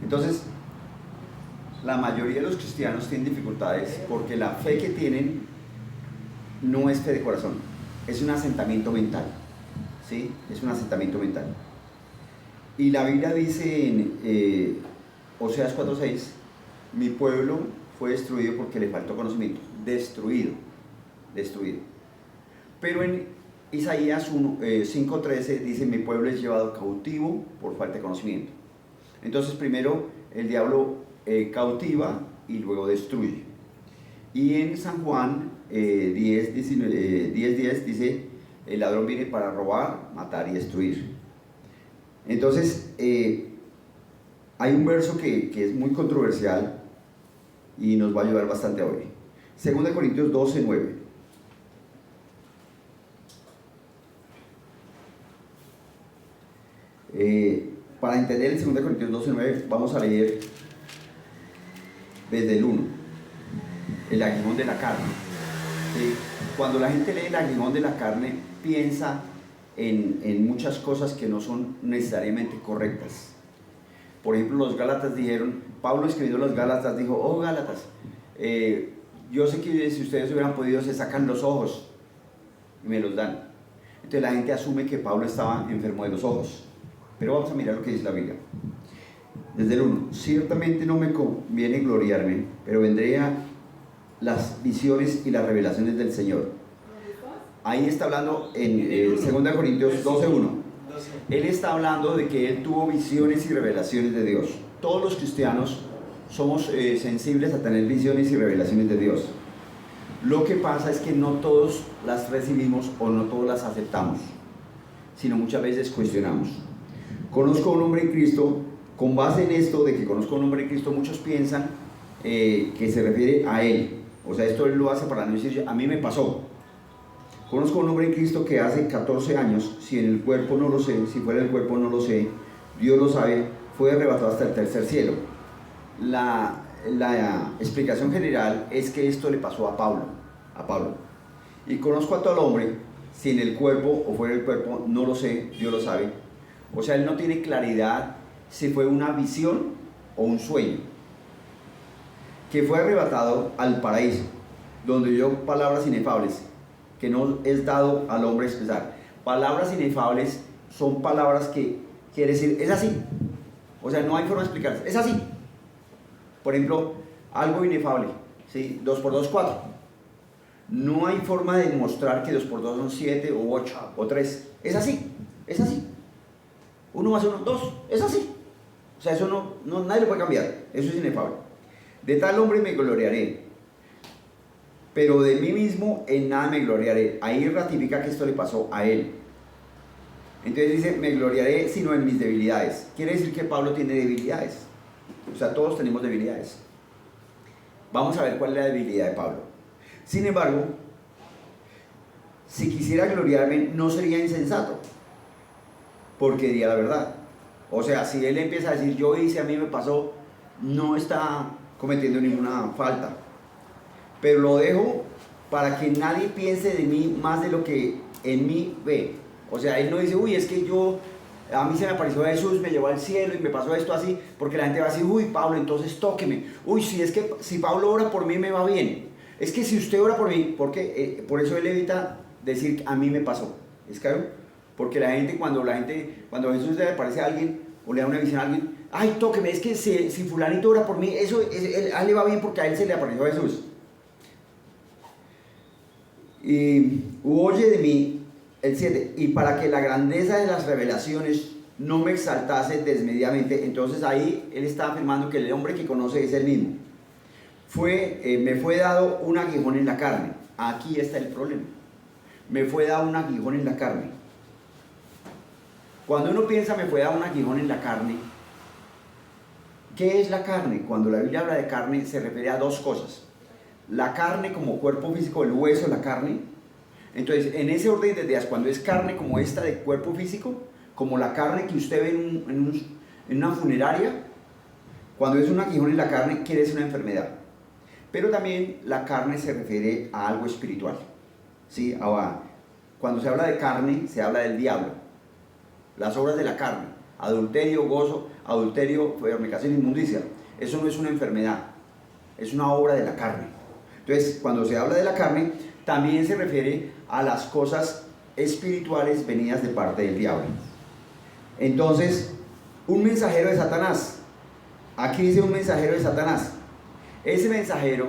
Entonces, la mayoría de los cristianos tienen dificultades porque la fe que tienen no es fe de corazón, es un asentamiento mental, ¿sí? Es un asentamiento mental. Y la Biblia dice en Oseas 4:6, mi pueblo fue destruido porque le faltó conocimiento, destruido. Pero en Isaías 5:13 dice, mi pueblo es llevado cautivo por falta de conocimiento. Entonces primero el diablo cautiva y luego destruye. Y en San Juan 10:10 dice, el ladrón viene para robar, matar y destruir. Entonces hay un verso que es muy controversial y nos va a ayudar bastante hoy. 2 Corintios 12:9. Para entender el 2 Corintios 12:9 vamos a leer desde el 1, el aguijón de la carne. ¿Sí? Cuando la gente lee el aguijón de la carne, piensa en muchas cosas que no son necesariamente correctas. Por ejemplo, los Gálatas dijeron, Pablo escribiendo a los Gálatas dijo, oh Gálatas, yo sé que si ustedes hubieran podido se sacan los ojos y me los dan. Entonces la gente asume que Pablo estaba enfermo de los ojos. Pero vamos a mirar lo que dice la Biblia. Desde el 1, ciertamente no me conviene gloriarme, pero vendré a las visiones y las revelaciones del Señor. Ahí está hablando en 2 Corintios 12:1. Él está hablando de que él tuvo visiones y revelaciones de Dios. Todos los cristianos somos sensibles a tener visiones y revelaciones de Dios. Lo que pasa es que no todos las recibimos o no todos las aceptamos, sino muchas veces cuestionamos. Conozco a un hombre en Cristo, con base en esto de que conozco a un hombre en Cristo, muchos piensan que se refiere a él. O sea, esto él lo hace para no decir, a mí me pasó. Conozco a un hombre en Cristo que hace 14 años, si en el cuerpo no lo sé, si fuera en el cuerpo no lo sé, Dios lo sabe, fue arrebatado hasta el tercer cielo. La explicación general es que esto le pasó a Pablo. Y conozco a todo el hombre, si en el cuerpo o fuera del cuerpo, no lo sé, Dios lo sabe. O sea, él no tiene claridad si fue una visión o un sueño. Que fue arrebatado al paraíso, donde oyó palabras inefables, que no es dado al hombre expresar. Palabras inefables son palabras que quiere decir, es así. O sea, no hay forma de explicarse, es así. Por ejemplo, algo inefable, ¿sí? 2 por 2, 4. No hay forma de demostrar que 2 por 2 son 7 o 8 o 3. Es así, es así. 1 más 1, 2, es así. O sea, eso nadie lo puede cambiar, eso es inefable. De tal hombre me gloriaré, pero de mí mismo en nada me gloriaré. Ahí ratifica que esto le pasó a él. Entonces dice, me gloriaré sino en mis debilidades. Quiere decir que Pablo tiene debilidades. O sea, todos tenemos debilidades. Vamos a ver cuál es la debilidad de Pablo. Sin embargo, si quisiera gloriarme, no sería insensato, porque diría la verdad. O sea, si él empieza a decir, yo hice, a mí me pasó, no está cometiendo ninguna falta. Pero lo dejo para que nadie piense de mí más de lo que en mí ve. O sea, él no dice, uy, es que a mí se me apareció Jesús, me llevó al cielo y me pasó esto así, porque la gente va a decir, uy, Pablo, entonces tóqueme. Uy, si Pablo ora por mí me va bien. Es que si usted ora por mí, porque por eso él evita decir, a mí me pasó. ¿Es claro? Porque cuando Jesús le aparece a alguien o le da una visión a alguien, ay, tóqueme, es que si fulanito ora por mí, a él le va bien porque a él se le apareció Jesús. Y oye de mí, el 7, y para que la grandeza de las revelaciones no me exaltase desmedidamente. Entonces ahí él está afirmando que el hombre que conoce es el mismo. Me fue dado un aguijón en la carne. Aquí está el problema. Me fue dado un aguijón en la carne. Cuando uno piensa me fue dado un aguijón en la carne, ¿qué es la carne? Cuando la Biblia habla de carne se refiere a dos cosas. La carne como cuerpo físico, el hueso, la carne. Entonces, en ese orden de ideas, cuando es carne como esta de cuerpo físico, como la carne que usted ve en una funeraria, cuando es un aguijón en la carne, quiere decir una enfermedad. Pero también la carne se refiere a algo espiritual, ¿sí? Ahora, cuando se habla de carne, se habla del diablo. Las obras de la carne, adulterio, gozo, adulterio, fornicación, inmundicia. Eso no es una enfermedad, es una obra de la carne. Entonces, cuando se habla de la carne, también se refiere a las cosas espirituales venidas de parte del diablo. Entonces, un mensajero de Satanás, aquí dice un mensajero de Satanás. Ese mensajero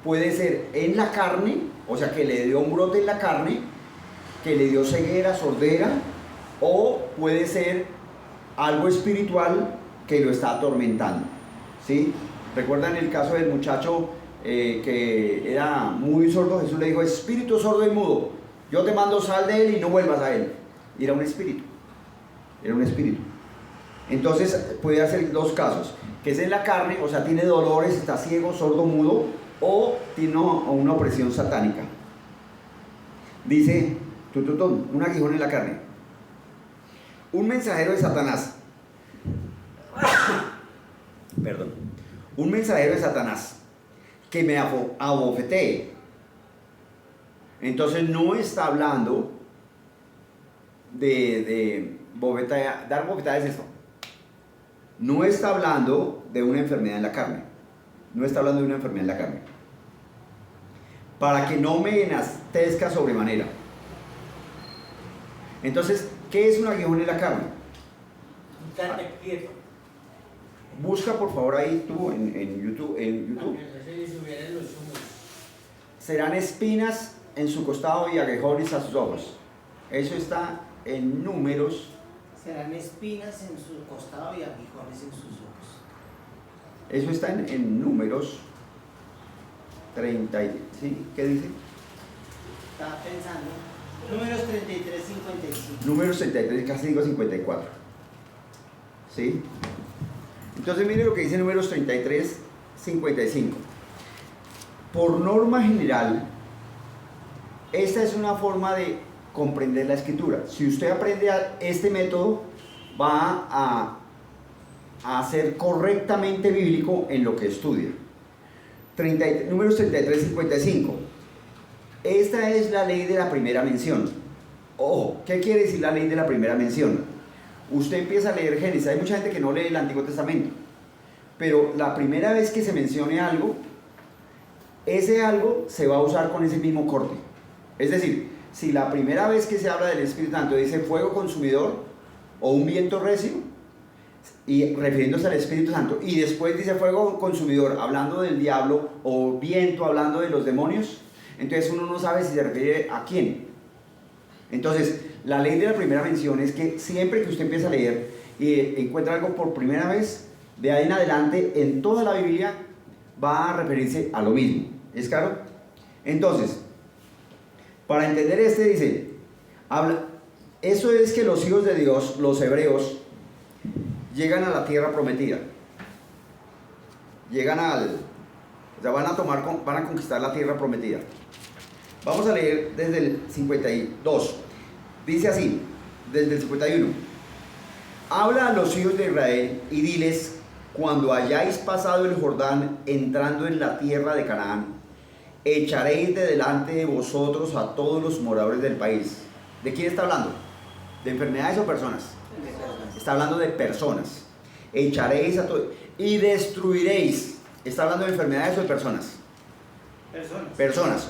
puede ser en la carne, o sea, que le dio un brote en la carne, que le dio ceguera, sordera, o puede ser algo espiritual que lo está atormentando, ¿sí? ¿Recuerdan el caso del muchacho que era muy sordo? Jesús le dijo: espíritu sordo y mudo, yo te mando, sal de él y no vuelvas a él. Y era un espíritu, era un espíritu. Entonces puede hacer dos casos, que es en la carne, o sea, tiene dolores, está ciego, sordo, mudo, o tiene una opresión satánica. Dice un aguijón en la carne. Un mensajero de Satanás, perdón, un mensajero de Satanás que me abofetee. Entonces no está hablando de bofetada, dar bofetada es esto. No está hablando de una enfermedad en la carne. No está hablando de una enfermedad en la carne. Para que no me enastezca sobremanera. Entonces, ¿qué es un aguijón en la carne? Busca por favor ahí tú en YouTube. Serán espinas en su costado y aguijones a sus ojos. Eso está en Números. Serán espinas en su costado y aguijones en sus ojos. Eso está en Números 30. ¿Sí? ¿Qué dice? Estaba pensando. Números 33, 55. Números 33, casi digo 54. ¿Sí? Entonces mire lo que dice Números 33, 55. Por norma general, esta es una forma de comprender la escritura. Si usted aprende este método, va a ser correctamente bíblico en lo que estudia. Números 33, 55. Esta es la ley de la primera mención. Ojo, ¿qué quiere decir la ley de la primera mención? Usted empieza a leer Génesis. Hay mucha gente que no lee el Antiguo Testamento, pero la primera vez que se mencione algo, ese algo se va a usar con ese mismo corte. Es decir, si la primera vez que se habla del Espíritu Santo dice fuego consumidor o un viento recio, y refiriéndose al Espíritu Santo, y después dice fuego consumidor hablando del diablo, o viento hablando de los demonios, entonces uno no sabe si se refiere a quién. Entonces, la ley de la primera mención es que siempre que usted empieza a leer y encuentra algo por primera vez, de ahí en adelante, en toda la Biblia, va a referirse a lo mismo. ¿Es claro? Entonces, para entender dice, eso es que los hijos de Dios, los hebreos, llegan a la tierra prometida. Llegan o sea, van a conquistar la tierra prometida. Vamos a leer desde el 52. Dice así, desde el 51. Habla a los hijos de Israel y diles: cuando hayáis pasado el Jordán entrando en la tierra de Canaán, echaréis de delante de vosotros a todos los moradores del país. ¿De quién está hablando? ¿De enfermedades o personas? Está hablando de personas. Echaréis a todos y destruiréis. ¿Está hablando de enfermedades o de personas? Personas.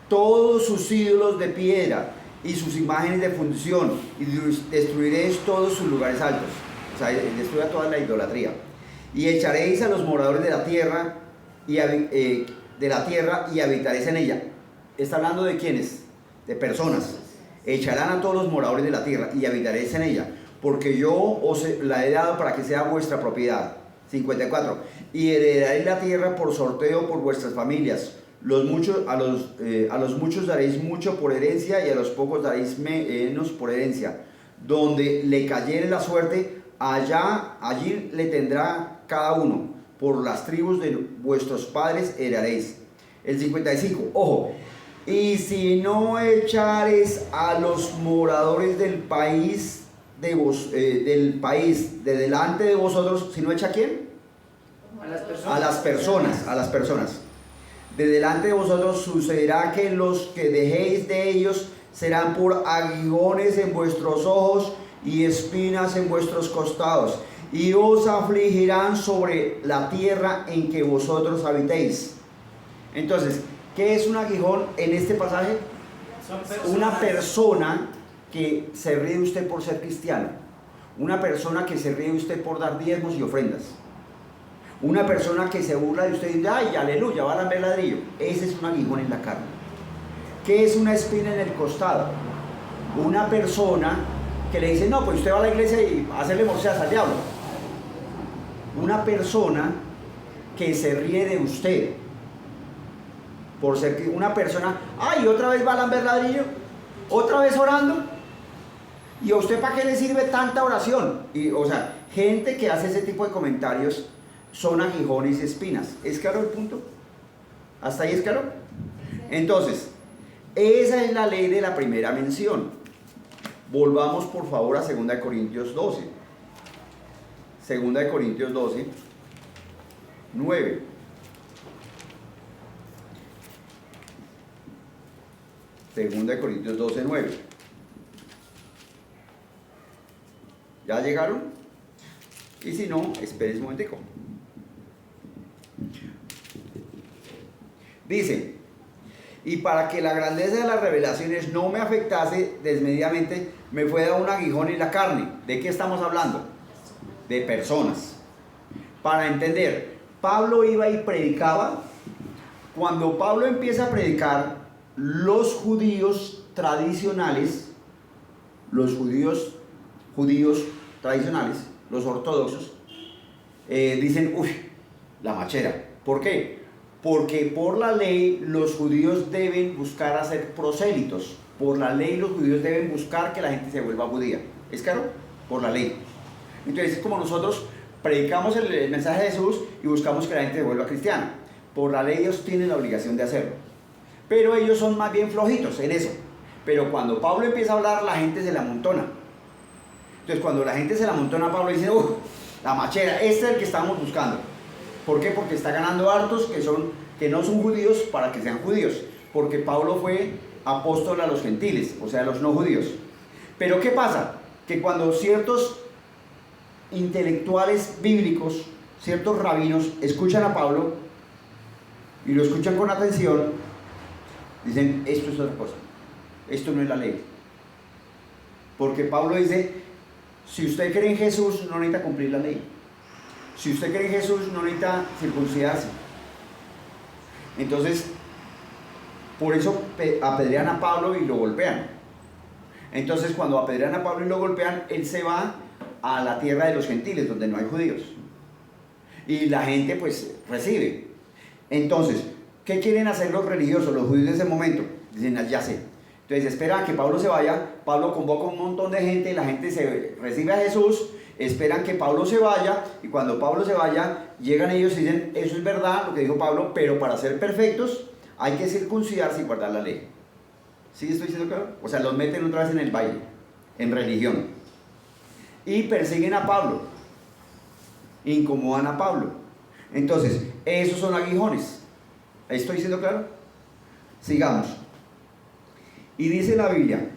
Todos sus ídolos de piedra y sus imágenes de fundición, y destruiréis todos sus lugares altos. O sea, destruirá toda la idolatría. Y echaréis a los moradores de la tierra y habitaréis en ella. ¿Está hablando de quiénes? De personas. Echarán a todos los moradores de la tierra y habitaréis en ella, porque yo os la he dado para que sea vuestra propiedad. 54. Y heredaréis la tierra por sorteo por vuestras familias. A los muchos daréis mucho por herencia, y a los pocos daréis menos por herencia. Donde le cayere la suerte, allí le tendrá cada uno. Por las tribus de vuestros padres heredaréis. El 55. Ojo. Y si no echares a los moradores del país de delante de vosotros, ¿si no echa a quién? A las personas. De delante de vosotros sucederá que los que dejéis de ellos serán por aguijones en vuestros ojos y espinas en vuestros costados, y os afligirán sobre la tierra en que vosotros habitéis. Entonces, ¿qué es un aguijón en este pasaje? Una persona que se ríe de usted por ser cristiano, una persona que se ríe de usted por dar diezmos y ofrendas, una persona que se burla de usted y dice, ay, aleluya, va a lamber ladrillo. Ese es un aguijón en la carne. ¿Qué es una espina en el costado? Una persona que le dice, no, pues usted va a la iglesia y a hacerle morceas al diablo. Una persona que se ríe de usted por ser una persona, ay, otra vez va a lamber ladrillo, otra vez orando, y a usted para qué le sirve tanta oración. Y, o sea, gente que hace ese tipo de comentarios son aguijones y espinas. ¿Es claro el punto? ¿Hasta ahí es claro? Entonces, esa es la ley de la primera mención. Volvamos por favor a 2 Corintios 12. 2 Corintios 12, 9. Segunda de Corintios 12, 9. ¿Ya llegaron? Y si no, esperen un momentico. Dice, y para que la grandeza de las revelaciones no me afectase desmedidamente, me fue dado un aguijón en la carne. ¿De qué estamos hablando? De personas. Para entender, Pablo iba y predicaba. Cuando Pablo empieza a predicar, los judíos tradicionales, los judíos tradicionales, los ortodoxos, dicen, uy, la machera. ¿Por qué? Porque por la ley los judíos deben buscar hacer prosélitos. Por la ley los judíos deben buscar que la gente se vuelva judía. ¿Es claro? Por la ley. Entonces es como nosotros predicamos el mensaje de Jesús y buscamos que la gente se vuelva cristiana. Por la ley ellos tienen la obligación de hacerlo. Pero ellos son más bien flojitos en eso. Pero cuando Pablo empieza a hablar, la gente se la amontona. Entonces cuando la gente se la amontona, Pablo dice, la machera, este es el que estamos buscando. ¿Por qué? Porque está ganando hartos que no son judíos para que sean judíos. Porque Pablo fue apóstol a los gentiles, o sea, a los no judíos. Pero ¿qué pasa? Que cuando ciertos intelectuales bíblicos, ciertos rabinos, escuchan a Pablo y lo escuchan con atención, dicen, esto es otra cosa, esto no es la ley. Porque Pablo dice, si usted cree en Jesús, no necesita cumplir la ley. Si usted cree en Jesús, no necesita circuncidarse. Entonces, por eso apedrean a Pablo y lo golpean. Entonces, cuando apedrean a Pablo y lo golpean, él se va a la tierra de los gentiles, donde no hay judíos. Y la gente, pues, recibe. Entonces, ¿qué quieren hacer los religiosos, los judíos de ese momento? Dicen, ya sé. Entonces, esperan a que Pablo se vaya. Pablo convoca un montón de gente, la gente se recibe a Jesús. Esperan que Pablo se vaya, y cuando Pablo se vaya, llegan ellos y dicen, eso es verdad lo que dijo Pablo, pero para ser perfectos hay que circuncidarse y guardar la ley. ¿Sí estoy diciendo claro? O sea, los meten otra vez en el baile, en religión. Y persiguen a Pablo, incomodan a Pablo. Entonces, esos son aguijones. ¿Estoy diciendo claro? Sigamos. Y dice la Biblia,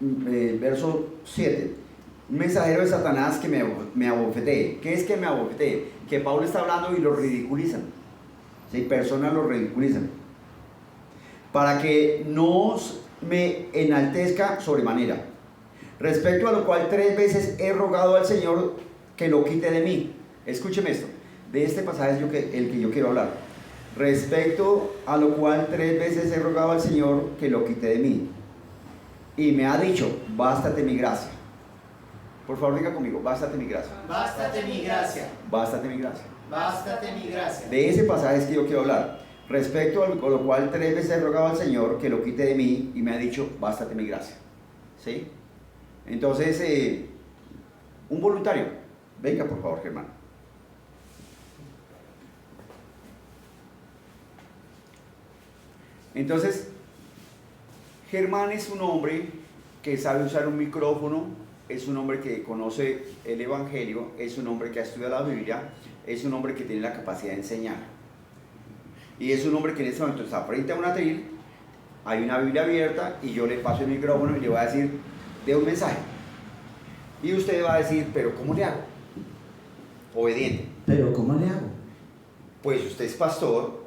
verso 7, un mensajero de Satanás que me abofetee. ¿Qué es que me abofetee? Que Pablo está hablando y lo ridiculizan. ¿Sí? Personas lo ridiculizan. Para que no me enaltezca sobremanera. Respecto a lo cual 3 veces he rogado al Señor que lo quite de mí. Escúcheme esto. De este pasaje es el que yo quiero hablar. Respecto a lo cual 3 veces he rogado al Señor que lo quite de mí. Y me ha dicho, bástate mi gracia. Por favor, diga conmigo, bástate mi gracia. Bástate mi gracia. Bástate mi gracia. Bástate mi gracia. De ese pasaje es que yo quiero hablar. Respecto a lo cual 3 veces he rogado al Señor que lo quite de mí y me ha dicho, bástate mi gracia. ¿Sí? Entonces, un voluntario. Venga, por favor, Germán. Entonces, Germán es un hombre que sabe usar un micrófono, es un hombre que conoce el Evangelio, es un hombre que ha estudiado la Biblia, es un hombre que tiene la capacidad de enseñar. Y es un hombre que en este momento está frente a un atril, hay una Biblia abierta y yo le paso el micrófono y le voy a decir, de un mensaje. Y usted va a decir, pero ¿cómo le hago? Obediente. Pero ¿cómo le hago? Pues usted es pastor,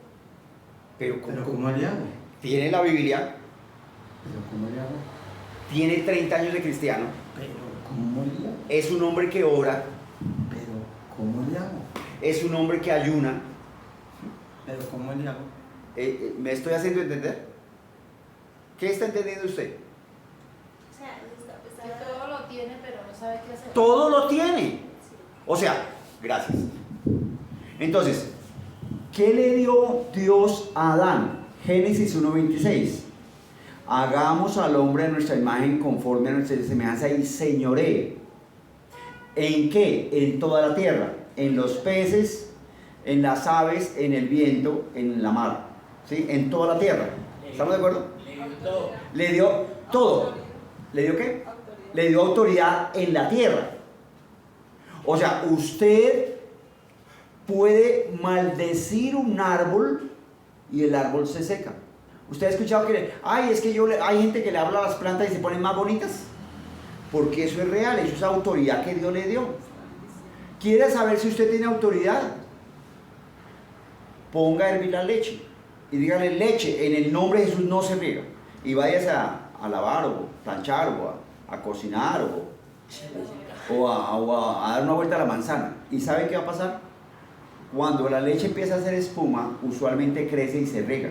pero Pero ¿cómo le hago? tiene la Biblia, Pero ¿cómo le hago? tiene 30 años de cristiano, Pero ¿cómo le hago? es un hombre que ora, Pero ¿cómo le hago? es un hombre que ayuna. Pero ¿cómo le hago? ¿Me estoy haciendo entender? ¿Qué está entendiendo usted? O sea, que todo lo tiene, pero no sabe qué hacer. Todo lo tiene. Sí. O sea, gracias. Entonces, ¿qué le dio Dios a Adán? Génesis 1:26. Hagamos al hombre a nuestra imagen conforme a nuestra semejanza y señoree. ¿En qué? En toda la tierra, en los peces, en las aves, en el viento, en la mar, ¿sí? En toda la tierra. ¿Estamos de acuerdo? Le dio todo. ¿Le dio qué? Le dio autoridad en la tierra. O sea, usted puede maldecir un árbol y el árbol se seca. ¿Usted ha escuchado que, ay, es que hay gente que le habla a las plantas y se ponen más bonitas? Porque eso es real, eso es autoridad que Dios le dio. ¿Quiere saber si usted tiene autoridad? Ponga a hervir la leche y dígale, leche, en el nombre de Jesús no se riega. Y váyase a lavar o planchar o a cocinar o a dar una vuelta a la manzana. ¿Y sabe qué va a pasar? Cuando la leche empieza a hacer espuma, usualmente crece y se riega.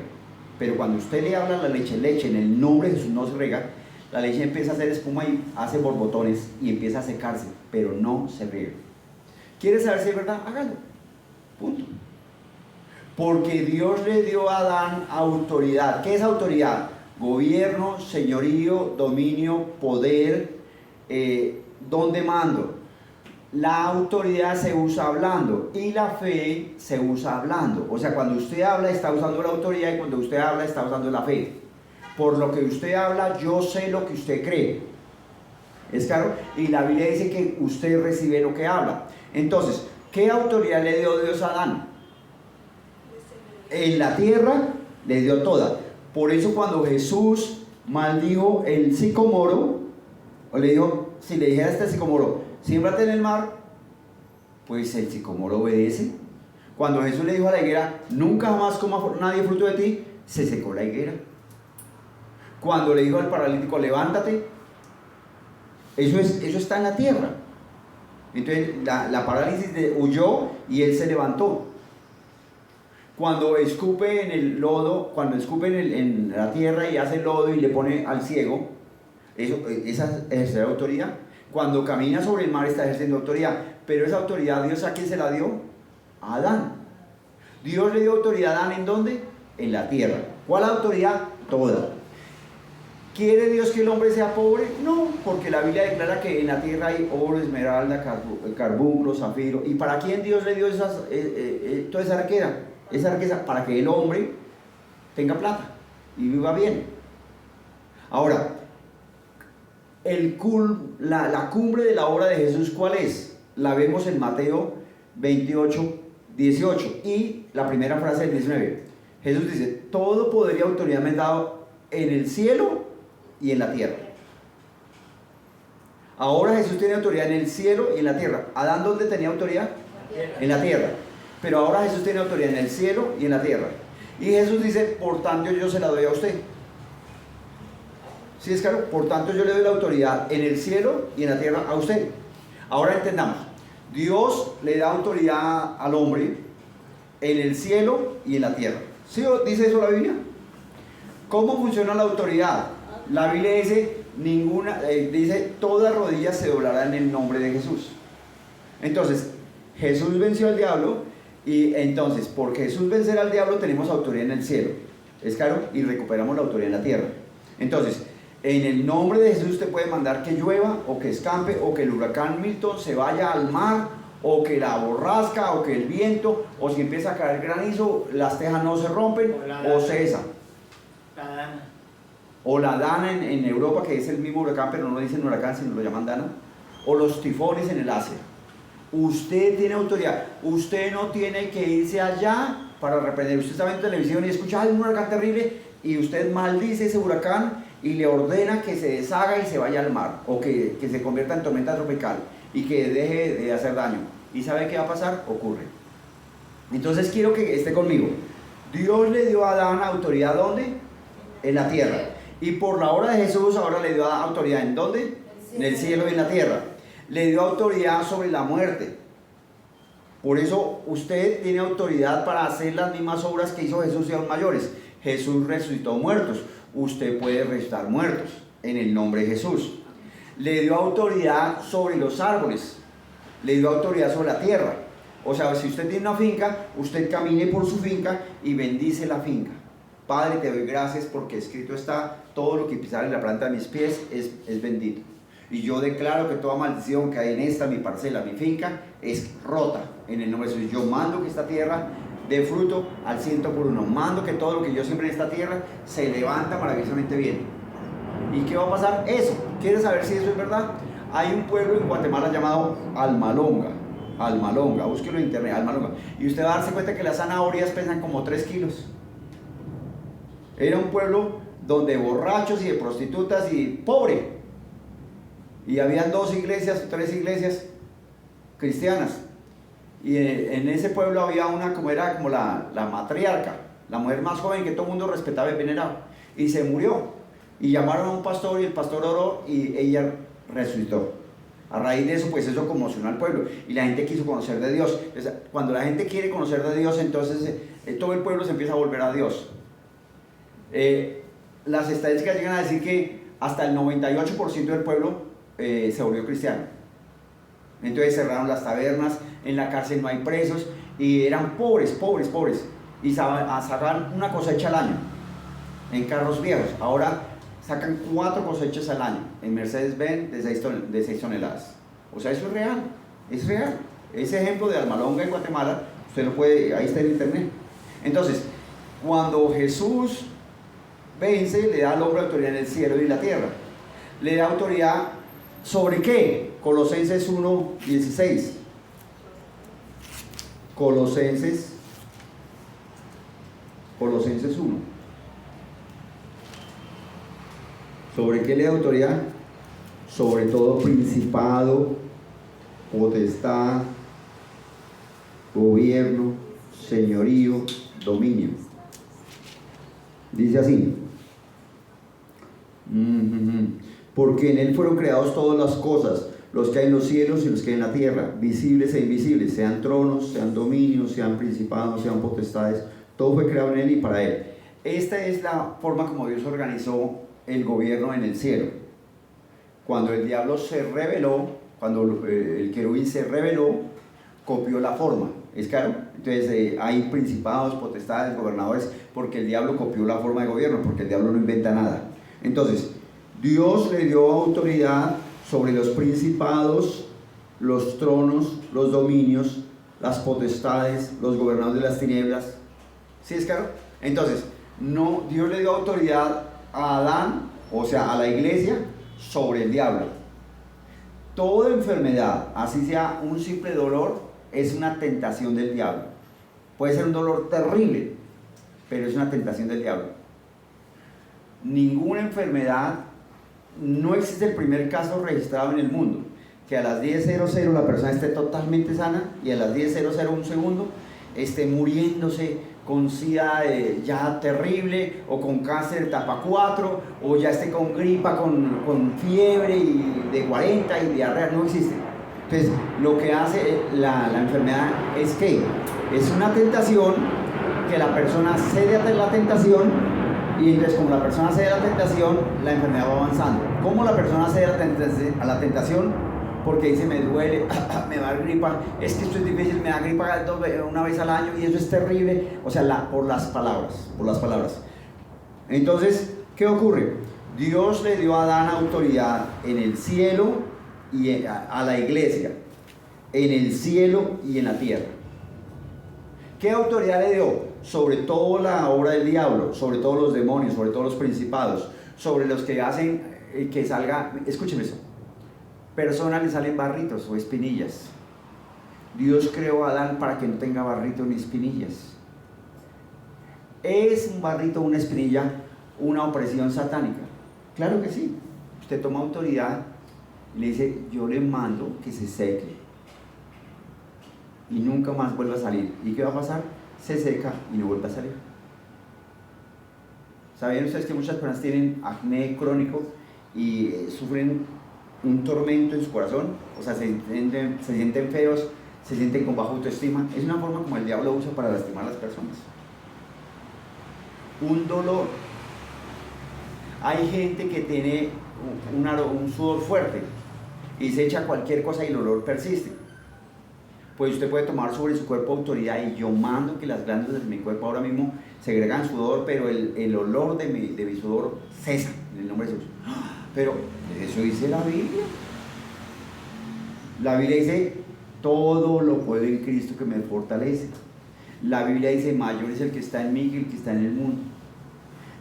Pero cuando usted le habla a la leche, en el nombre de Jesús no se riega, la leche empieza a hacer espuma y hace borbotones y empieza a secarse, pero no se riega. ¿Quiere saber si es verdad? Hágalo. Punto. Porque Dios le dio a Adán autoridad. ¿Qué es autoridad? Gobierno, señorío, dominio, poder, don de mando. La autoridad se usa hablando y la fe se usa hablando. O sea, cuando usted habla está usando la autoridad y cuando usted habla está usando la fe. Por lo que usted habla, yo sé lo que usted cree. ¿Es claro? Y la Biblia dice que usted recibe lo que habla. Entonces, ¿qué autoridad le dio Dios a Adán? En la tierra le dio toda. Por eso cuando Jesús maldijo el sicomoro, o le dijo, si le dijera a este sicomoro, siémbrate en el mar, pues el sicomoro obedece. Cuando Jesús le dijo a la higuera, nunca jamás coma nadie fruto de ti, se secó la higuera. Cuando le dijo al paralítico, levántate, eso está en la tierra. Entonces la parálisis huyó y él se levantó. Cuando escupe en el lodo, cuando escupe en la tierra y hace lodo y le pone al ciego, esa es ejercer autoridad. Cuando camina sobre el mar está ejerciendo autoridad. Pero esa autoridad, ¿Dios a quién se la dio? A Adán. Dios le dio autoridad a Adán, ¿en dónde? En la tierra. ¿Cuál autoridad? Toda. ¿Quiere Dios que el hombre sea pobre? No, porque la Biblia declara que en la tierra hay oro, esmeralda, carbunclo, zafiro. ¿Y para quién Dios le dio toda esa riqueza? Esa riqueza para que el hombre tenga plata y viva bien. Ahora, la cumbre de la obra de Jesús, ¿cuál es? La vemos en Mateo 28, 18 y la primera frase del 19. Jesús dice, todo poder y autoridad me han dado en el cielo y en la tierra. Ahora Jesús tiene autoridad en el cielo y en la tierra. ¿Adán dónde tenía autoridad? En la tierra. Pero ahora Jesús tiene autoridad en el cielo y en la tierra. Y Jesús dice, por tanto yo se la doy a usted. ¿Sí es claro? Por tanto yo le doy la autoridad en el cielo y en la tierra a usted. Ahora entendamos. Dios le da autoridad al hombre en el cielo y en la tierra. ¿Sí dice eso la Biblia? ¿Cómo funciona la autoridad? La Biblia dice, dice, toda rodilla se doblará en el nombre de Jesús. Entonces, Jesús venció al diablo y entonces, por Jesús vencer al diablo tenemos autoridad en el cielo. ¿Es claro? Y recuperamos la autoridad en la tierra. Entonces, en el nombre de Jesús usted puede mandar que llueva o que escampe o que el huracán Milton se vaya al mar o que la borrasca o que el viento o si empieza a caer granizo las tejas no se rompen o cesa. La dana. O la Dana en Europa, que es el mismo huracán, pero no dicen huracán, sino lo llaman Dana. O los tifones en el Asia. Usted tiene autoridad. Usted no tiene que irse allá para reprender. Usted está viendo televisión y escucha, hay un huracán terrible, y usted maldice ese huracán y le ordena que se deshaga y se vaya al mar, o que se convierta en tormenta tropical y que deje de hacer daño. ¿Y sabe qué va a pasar? Ocurre. Entonces quiero que esté conmigo. Dios le dio a Adán autoridad, ¿dónde? En la tierra. Y por la obra de Jesús ahora le dio autoridad, ¿en dónde? En el cielo y en la tierra. Le dio autoridad sobre la muerte. Por eso usted tiene autoridad para hacer las mismas obras que hizo Jesús y aún mayores. Jesús resucitó muertos. Usted puede resucitar muertos en el nombre de Jesús. Le dio autoridad sobre los árboles. Le dio autoridad sobre la tierra. O sea, si usted tiene una finca, usted camine por su finca y bendice la finca. Padre, te doy gracias porque escrito está: todo lo que pisar en la planta de mis pies es bendito. Y yo declaro que toda maldición que hay en esta, mi parcela, mi finca, es rota en el nombre de Jesús. Yo mando que esta tierra dé fruto al 100%. Mando que todo lo que yo siembre en esta tierra se levanta maravillosamente bien. ¿Y qué va a pasar? Eso. ¿Quieres saber si eso es verdad? Hay un pueblo en Guatemala llamado Almalonga, búsquelo en internet, Almalonga. Y usted va a darse cuenta que las zanahorias pesan como 3 kilos. Era un pueblo donde borrachos y de prostitutas y pobre. Y habían 2 iglesias, 3 iglesias cristianas. Y en ese pueblo había una como era como la matriarca, la mujer más joven que todo el mundo respetaba y veneraba. Y se murió. Y llamaron a un pastor y el pastor oró y ella resucitó. A raíz de eso, pues eso conmocionó al pueblo y la gente quiso conocer de Dios. Cuando la gente quiere conocer de Dios, entonces todo el pueblo se empieza a volver a Dios. Las estadísticas llegan a decir que hasta el 98% del pueblo se volvió cristiano. Entonces cerraron las tabernas, en la cárcel no hay presos y eran pobres. Y sacaban una cosecha al año en carros viejos. Ahora sacan 4 cosechas al año en Mercedes-Benz de 6 toneladas. O sea, eso es real. Ese ejemplo de Almalonga en Guatemala, usted lo puede, ahí está en internet. Entonces, cuando Jesús vence, le da al hombre autoridad en el cielo y en la tierra. Le da autoridad ¿sobre qué? Colosenses 1:16. Colosenses 1. ¿Sobre qué le da autoridad? Sobre todo principado, potestad, gobierno, señorío, dominio. Dice así: porque en él fueron creados todas las cosas, los que hay en los cielos y los que hay en la tierra, visibles e invisibles, sean tronos, sean dominios, sean principados, sean potestades. Todo fue creado en él y para él. Esta es la forma como Dios organizó el gobierno en el cielo. Cuando el diablo se rebeló, cuando el querubín se rebeló, copió la forma. ¿Es claro? Entonces hay principados, potestades, gobernadores, porque el diablo copió la forma de gobierno, porque el diablo no inventa nada. Entonces, Dios le dio autoridad sobre los principados, los tronos, los dominios, las potestades, los gobernadores de las tinieblas. ¿Sí es claro? Entonces, no, Dios le dio autoridad a Adán, o sea, a la iglesia, sobre el diablo. Toda enfermedad, así sea un simple dolor, es una tentación del diablo. Puede ser un dolor terrible, pero es una tentación del diablo. Ninguna enfermedad, no existe el primer caso registrado en el mundo que a las 10:00 la persona esté totalmente sana y a las 10:00 un segundo esté muriéndose con SIDA ya terrible, o con cáncer de etapa 4, o ya esté con gripa, con fiebre y de 40 y diarrea. No existe. Entonces, lo que hace la enfermedad es que es una tentación, que la persona cede a la tentación, y entonces como la persona cede a la tentación, la enfermedad va avanzando. ¿Cómo la persona cede a la tentación? Porque dice: me duele, me da gripa, es que esto es difícil, me da gripa una vez al año y eso es terrible. O sea, por las palabras. Entonces, ¿qué ocurre? Dios le dio a Adán autoridad en el cielo y a la iglesia, en el cielo y en la tierra. ¿Qué autoridad le dio? Sobre toda la obra del diablo, sobre todos los demonios, sobre todos los principados, sobre los que hacen que salga, escúcheme eso, personas le salen barritos o espinillas. Dios creó a Adán para que no tenga barritos ni espinillas. ¿Es un barrito o una espinilla una opresión satánica? Claro que sí. Usted toma autoridad y le dice, yo le mando que se seque y nunca más vuelva a salir. ¿Y qué va a pasar? Se seca y no vuelve a salir. ¿Sabían ustedes que muchas personas tienen acné crónico y sufren un tormento en su corazón? O sea, se sienten feos, se sienten con baja autoestima. Es una forma como el diablo usa para lastimar a las personas. Un dolor. Hay gente que tiene un sudor fuerte y se echa cualquier cosa y el olor persiste. Pues usted puede tomar sobre su cuerpo autoridad y yo mando que las glándulas de mi cuerpo ahora mismo segregan sudor, pero el olor de mi sudor cesa en el nombre de Jesús. Pero eso dice la Biblia. La Biblia dice, todo lo puedo en Cristo que me fortalece. La Biblia dice, mayor es el que está en mí que el que está en el mundo.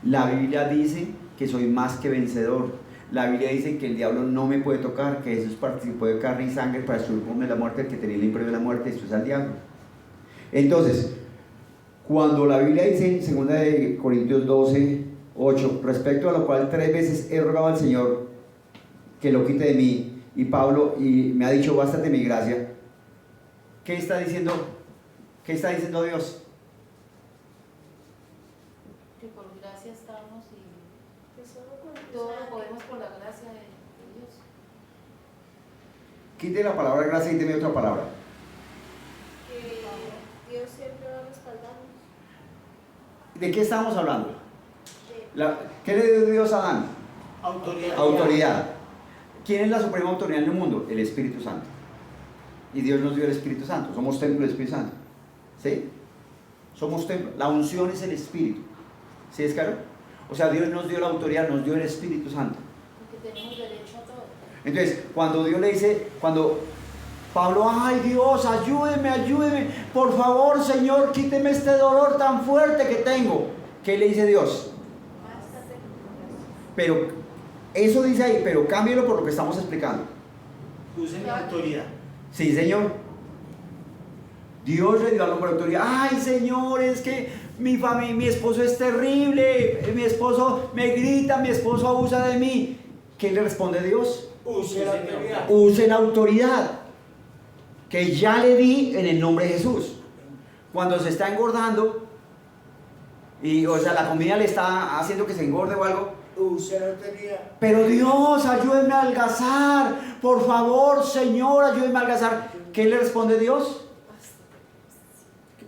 La Biblia dice que soy más que vencedor. La Biblia dice que el diablo no me puede tocar, que Jesús participó de carne y sangre para destruirme la muerte, el que tenía el imperio de la muerte, esto es al diablo. Entonces, cuando la Biblia dice en 2 Corintios 12, 8, respecto a lo cual 3 veces he rogado al Señor que lo quite de mí, y Pablo y me ha dicho, bástate mi gracia. ¿Qué está diciendo? ¿Qué está diciendo Dios? Que por gracia estamos y Que solo con todo lo podemos por la gracia de Dios. Quite la palabra gracia y deme otra palabra. que Dios siempre va a respaldarnos. ¿De qué estamos hablando? ¿Qué le dio Dios a Adán? Autoridad. Autoridad. ¿Quién es la suprema autoridad en el mundo? El Espíritu Santo. Y Dios nos dio el Espíritu Santo. Somos templo del Espíritu Santo. ¿Sí? Somos templo. La unción es el Espíritu. ¿Sí es claro? O sea, Dios nos dio la autoridad, nos dio el Espíritu Santo. Porque tenemos derecho a todo. Entonces, cuando Dios le dice, cuando Pablo, ay Dios, ayúdeme, ayúdeme, por favor Señor, quíteme este dolor tan fuerte que tengo. ¿Qué le dice Dios? Bástate con Pero, eso dice ahí, pero cámbialo por lo que estamos explicando. Use la autoridad. Sí, Señor. Dios le dio al hombre autoridad. Ay, Señor, es que mi familia, mi esposo es terrible, mi esposo me grita, mi esposo abusa de mí. ¿Qué le responde Dios? Use la autoridad. Use la autoridad que ya le di en el nombre de Jesús. Cuando se está engordando y, o sea, la comida le está haciendo que se engorde o algo, Use la autoridad. pero Dios, ayúdeme a adelgazar, por favor, Señor, ayúdeme a adelgazar. ¿Qué le responde Dios?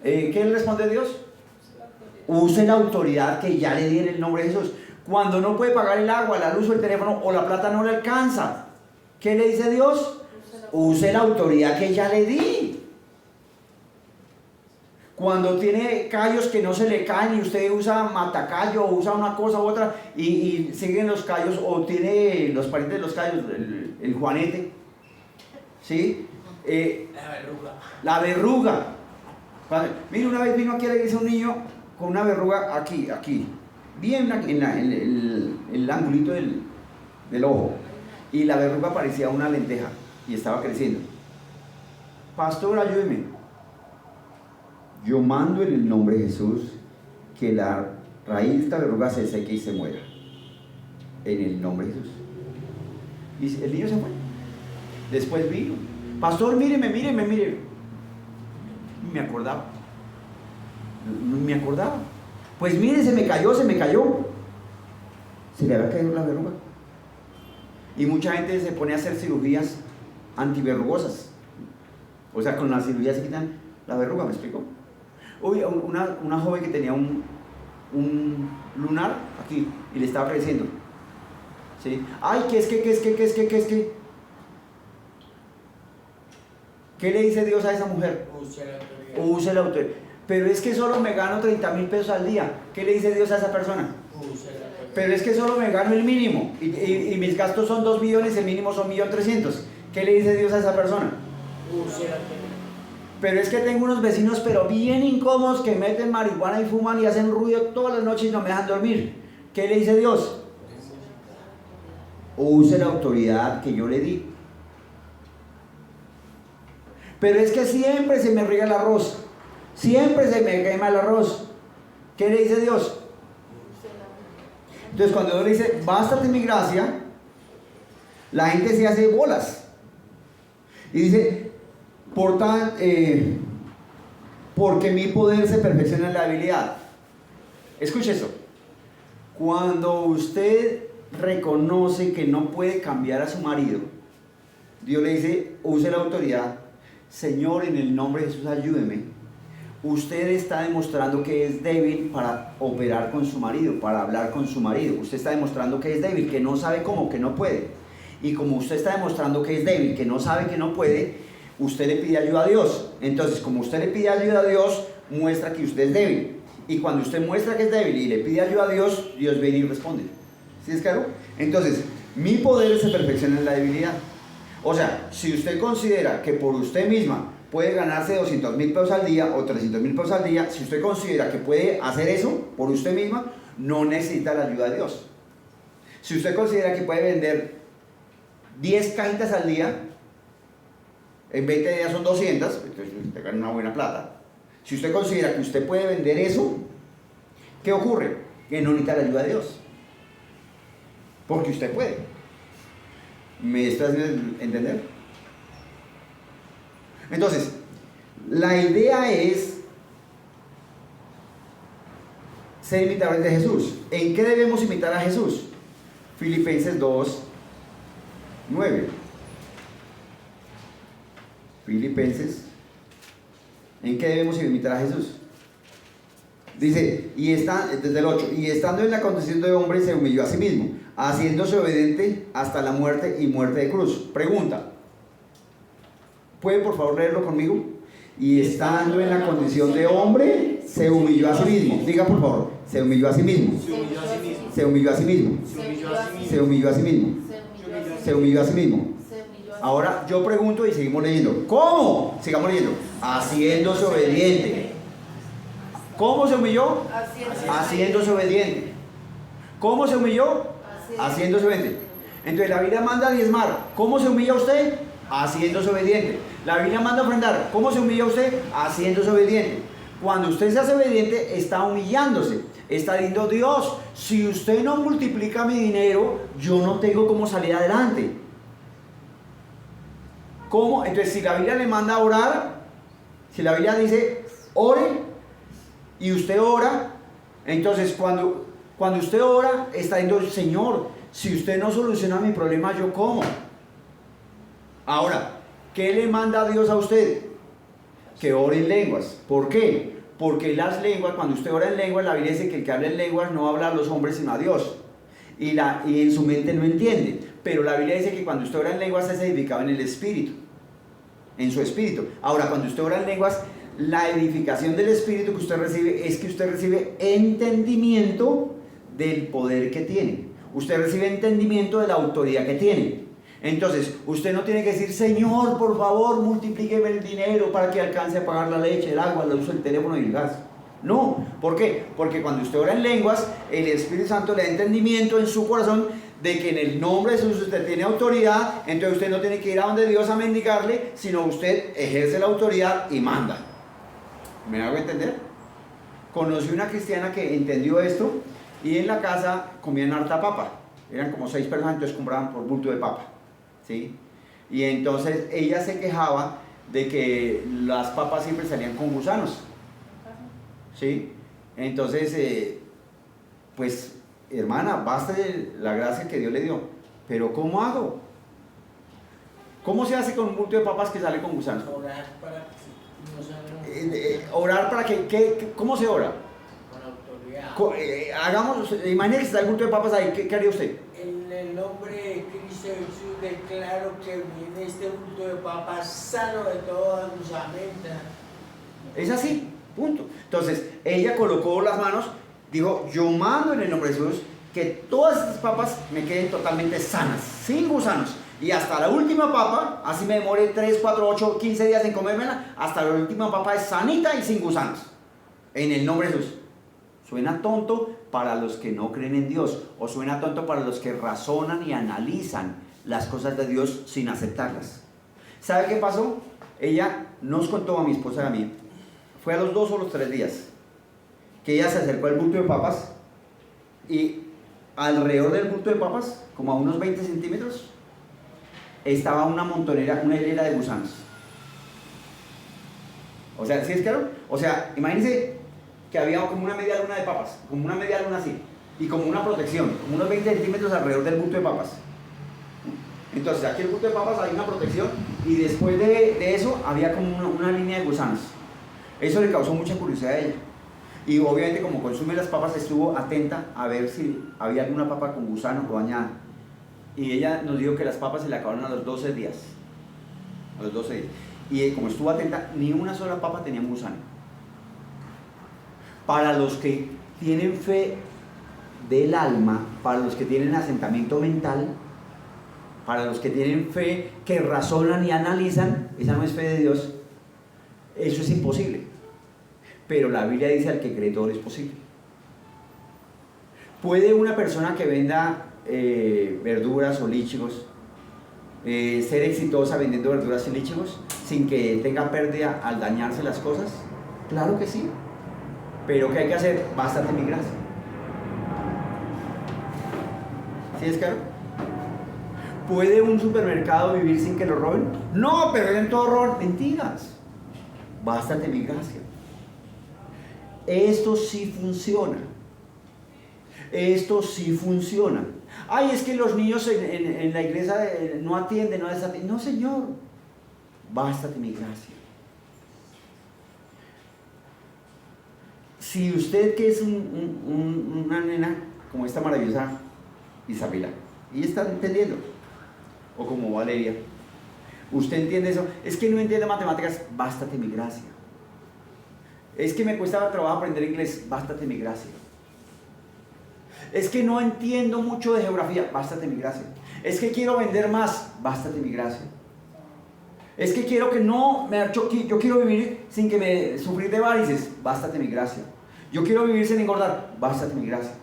¿Qué le responde Dios? Use la autoridad que ya le di en el nombre de Jesús. Cuando no puede pagar el agua, la luz o el teléfono o la plata no le alcanza, ¿qué le dice Dios? Use la autoridad que ya le di. Cuando tiene callos que no se le caen y usted usa matacallo o usa una cosa u otra y siguen los callos, o tiene los parientes de los callos, el juanete, ¿sí? La verruga. La verruga. Mire, una vez vino aquí a la iglesia un niño con una verruga aquí, bien en el angulito del ojo, y la verruga parecía una lenteja y estaba creciendo. Pastor, ayúdeme. Yo mando en el nombre de Jesús que la raíz de esta verruga se seque y se muera. En el nombre de Jesús. Y el niño se fue. Después vino. Pastor, míreme. Me acordaba. Pues mire, se me cayó. Se le había caído la verruga. Y mucha gente se pone a hacer cirugías antiverrugosas. O sea, con la cirugía se quitan la verruga, ¿me explico? Uy, una joven que tenía un lunar aquí y le estaba creciendo. ¿Sí? Ay, ¿qué es que? ¿Qué le dice Dios a esa mujer? Use la autoridad. Use la autoridad. Pero es que solo me gano 30,000 pesos al día. ¿Qué le dice Dios a esa persona? Use la autoridad. Pero es que solo me gano el mínimo y mis gastos son 2 millones, el mínimo son 1.300.000. ¿Qué le dice Dios a esa persona? Use la autoridad. Pero es que tengo unos vecinos pero bien incómodos que meten marihuana y fuman y hacen ruido todas las noches y no me dejan dormir. ¿Qué le dice Dios? Use la autoridad que yo le di. Pero es que siempre se me riega el arroz, siempre se me quema el arroz. ¿Qué le dice Dios? Entonces cuando Dios le dice, bástate mi gracia, la gente se hace bolas. Y dice, porque mi poder se perfecciona en la debilidad. Escuche eso. Cuando usted reconoce que no puede cambiar a su marido, Dios le dice, use la autoridad. Señor, en el nombre de Jesús, ayúdeme. Usted está demostrando que es débil para operar con su marido, para hablar con su marido. Usted está demostrando que es débil, que no sabe cómo, que no puede. Y como usted está demostrando que es débil, que no sabe, que no puede, usted le pide ayuda a Dios. Entonces, como usted le pide ayuda a Dios, muestra que usted es débil. Y cuando usted muestra que es débil y le pide ayuda a Dios, Dios viene y responde. ¿Sí es claro? Entonces, mi poder se perfecciona en la debilidad. O sea, si usted considera que por usted misma puede ganarse 200,000 pesos al día o 300,000 pesos al día, si usted considera que puede hacer eso por usted misma, no necesita la ayuda de Dios. Si usted considera que puede vender 10 cajitas al día, en 20 días son 200, entonces usted gana una buena plata. Si usted considera que usted puede vender eso, ¿qué ocurre? Que no necesita la ayuda de Dios. Porque usted puede. ¿Me estás haciendo entender? Entonces, la idea es ser imitadores de Jesús. ¿En qué debemos imitar a Jesús? Filipenses 2:9. Filipenses. ¿En qué debemos imitar a Jesús? Dice, desde el 8, y estando en la condición de hombre se humilló a sí mismo, haciéndose obediente hasta la muerte y muerte de cruz. Pregunta, ¿pueden por favor leerlo conmigo? Y estando en la condición de hombre se humilló a sí mismo. Diga por favor, se humilló a sí mismo. Se humilló a sí mismo. Se humilló a sí mismo. Se humilló a sí mismo. Ahora yo pregunto y seguimos leyendo. ¿Cómo? Sigamos leyendo. Haciéndose obediente. ¿Cómo se humilló? Haciéndose obediente. ¿Cómo se humilló? Haciéndose obediente. Entonces la Biblia manda a diezmar. ¿Cómo se humilla usted? Haciéndose obediente. La Biblia manda a ofrendar. ¿Cómo se humilla usted? Haciéndose obediente. Cuando usted se hace obediente, está humillándose. Está diciendo, Dios, si usted no multiplica mi dinero, yo no tengo cómo salir adelante. ¿Cómo? Entonces, si la Biblia le manda a orar, si la Biblia dice, ore, y usted ora, entonces cuando usted ora, está diciendo, Señor, si usted no soluciona mi problema, ¿yo cómo? Ahora, ¿qué le manda Dios a usted? Que ore en lenguas. ¿Por qué? Porque las lenguas, cuando usted ora en lenguas, la Biblia dice que el que habla en lenguas no habla a los hombres sino a Dios. Y en su mente no entiende. Pero la Biblia dice que cuando usted ora en lenguas es edificado en el espíritu. En su espíritu. Ahora, cuando usted ora en lenguas, la edificación del espíritu que usted recibe es que usted recibe entendimiento del poder que tiene. Usted recibe entendimiento de la autoridad que tiene. Entonces, usted no tiene que decir, Señor, por favor, multiplíqueme el dinero para que alcance a pagar la leche, el agua, la luz, el teléfono y el gas. No, ¿por qué? Porque cuando usted ora en lenguas, el Espíritu Santo le da entendimiento en su corazón de que en el nombre de Jesús usted tiene autoridad, entonces usted no tiene que ir a donde Dios a mendigarle, sino usted ejerce la autoridad y manda. ¿Me hago entender? Conocí una cristiana que entendió esto y en la casa comían harta papa. Eran como 6 personas, entonces compraban por bulto de papa. ¿Sí? Y entonces ella se quejaba de que las papas siempre salían con gusanos. ¿Sí? Entonces, pues, hermana, basta de la gracia que Dios le dio. Pero ¿cómo hago? ¿Cómo se hace con un bulto de papas que sale con gusanos? Orar para que no salgan. Orar para que ¿cómo se ora? Con autoridad. Hagamos, imagínese que está el bulto de papas ahí, ¿qué haría usted? En el nombre de Cristo Jesús declaro que viene este bulto de papas sano de toda gusamenta. Es así, punto. Entonces, ella colocó las manos, dijo, yo mando en el nombre de Jesús que todas estas papas me queden totalmente sanas, sin gusanos. Y hasta la última papa, así me demore 3, 4, 8, 15 días en comérmela, hasta la última papa es sanita y sin gusanos. En el nombre de Jesús. Suena tonto para los que no creen en Dios, o suena tonto para los que razonan y analizan las cosas de Dios sin aceptarlas. ¿Sabe qué pasó? Ella nos contó a mi esposa y a mí, fue a los 2 o los 3 días, que ella se acercó al bulto de papas y alrededor del bulto de papas, como a unos 20 centímetros, estaba una montonera, una hilera de gusanos. O sea, ¿sí es claro? O sea, imagínense que había como una media luna de papas, como una media luna así, y como una protección, como unos 20 centímetros alrededor del bulto de papas. Entonces, aquí el bulto de papas hay una protección, y después de eso había como una línea de gusanos. Eso le causó mucha curiosidad a ella. Y obviamente, como consume las papas, estuvo atenta a ver si había alguna papa con gusano o dañada. Y ella nos dijo que las papas se le acabaron a los 12 días. A los 12 días. Y como estuvo atenta, ni una sola papa tenía un gusano. Para los que tienen fe del alma, para los que tienen asentamiento mental, para los que tienen fe que razonan y analizan, esa no es fe de Dios, eso es imposible. Pero la Biblia dice: al que cree todo es posible. ¿Puede una persona que venda verduras o líchigos ser exitosa vendiendo verduras y líchigos sin que tenga pérdida al dañarse las cosas? Claro que sí. Pero ¿qué hay que hacer? Bástate mi gracia. ¿Sí es claro? ¿Puede un supermercado vivir sin que lo roben? No, pero en todo roban. Mentiras. Bástate mi gracia. Esto sí funciona. Esto sí funciona. Ay, es que los niños en la iglesia no atienden, no desatienden. No, Señor. Bástate mi gracia. Si usted, que es una nena como esta maravillosa Isabela, y está entendiendo, o como Valeria, usted entiende eso, es que no entiende matemáticas, bástate mi gracia. Es que me cuesta trabajo aprender inglés, bástate mi gracia. Es que no entiendo mucho de geografía, bástate mi gracia. Es que quiero vender más, bástate mi gracia. Es que quiero que no me choque, yo quiero vivir sin que me sufrir de varices, bástate mi gracia. Yo quiero vivir sin engordar, bástate mi gracia.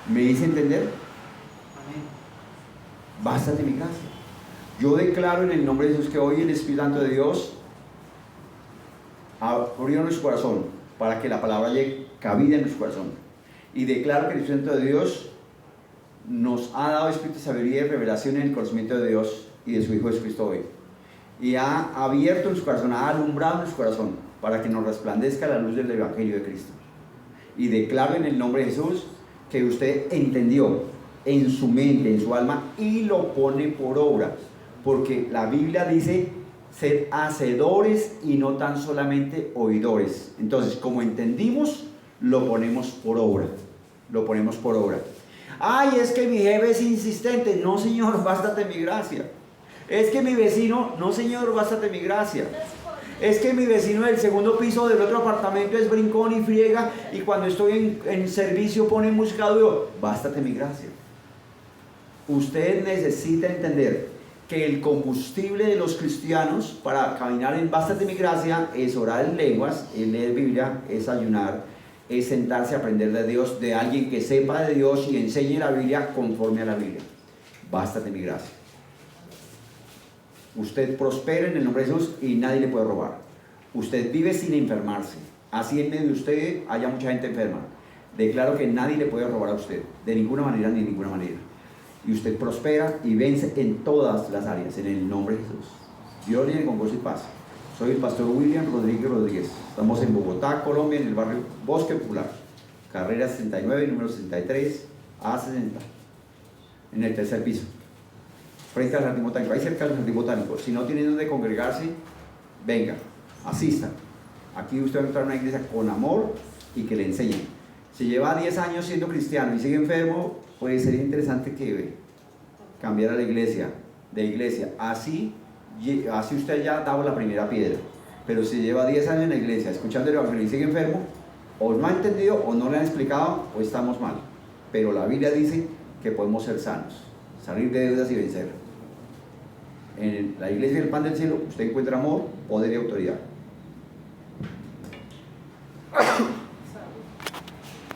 ¿Me hice entender? Amén. Bástate mi gracia. Yo declaro en el nombre de Jesús que hoy el Espíritu Santo de Dios abrió nuestro corazón para que la palabra llegue cabida en nuestro corazón. Y declaro que el Espíritu Santo de Dios nos ha dado espíritu de sabiduría y revelación en el conocimiento de Dios y de su Hijo Jesucristo hoy. Y ha abierto nuestro corazón, ha alumbrado nuestro corazón para que nos resplandezca la luz del Evangelio de Cristo. Y declaro en el nombre de Jesús que usted entendió en su mente, en su alma, y lo pone por obra. Porque la Biblia dice: sed hacedores y no tan solamente oidores. Entonces, como entendimos, lo ponemos por obra. Lo ponemos por obra. Ay, es que mi jefe es insistente. No, Señor, bástate mi gracia. Es que mi vecino, no, Señor, bástate mi gracia. Es que mi vecino del segundo piso del otro apartamento es brincón y friega, y cuando estoy en servicio pone música duro. Bástate mi gracia. Usted necesita entender que el combustible de los cristianos para caminar en bástate mi gracia es orar en lenguas, es leer Biblia, es ayunar, es sentarse a aprender de Dios, de alguien que sepa de Dios y enseñe la Biblia conforme a la Biblia. Bástate mi gracia. Usted prospera en el nombre de Jesús y nadie le puede robar. Usted vive sin enfermarse. Así en medio de usted haya mucha gente enferma. Declaro que nadie le puede robar a usted, de ninguna manera ni de ninguna manera. Y usted prospera y vence en todas las áreas, en el nombre de Jesús. Dios viene con gozo y paz. Soy el pastor William Rodríguez. Estamos en Bogotá, Colombia, en el barrio Bosque Popular. Carrera 69, número 63 a 60. En el tercer piso. Frente al jardín botánico, ahí cerca del jardín botánico. Si no tiene donde congregarse, venga, asista. Aquí usted va a entrar a una iglesia con amor y que le enseñen. Si lleva 10 años siendo cristiano y sigue enfermo, pues sería interesante que cambiara de iglesia. Así usted ya ha dado la primera piedra. Pero si lleva 10 años en la iglesia escuchando el evangelio y sigue enfermo, o no ha entendido, o no le han explicado, o estamos mal. Pero la Biblia dice que podemos ser sanos, salir de deudas y vencer. En la iglesia del Pan del Cielo usted encuentra amor, poder y autoridad.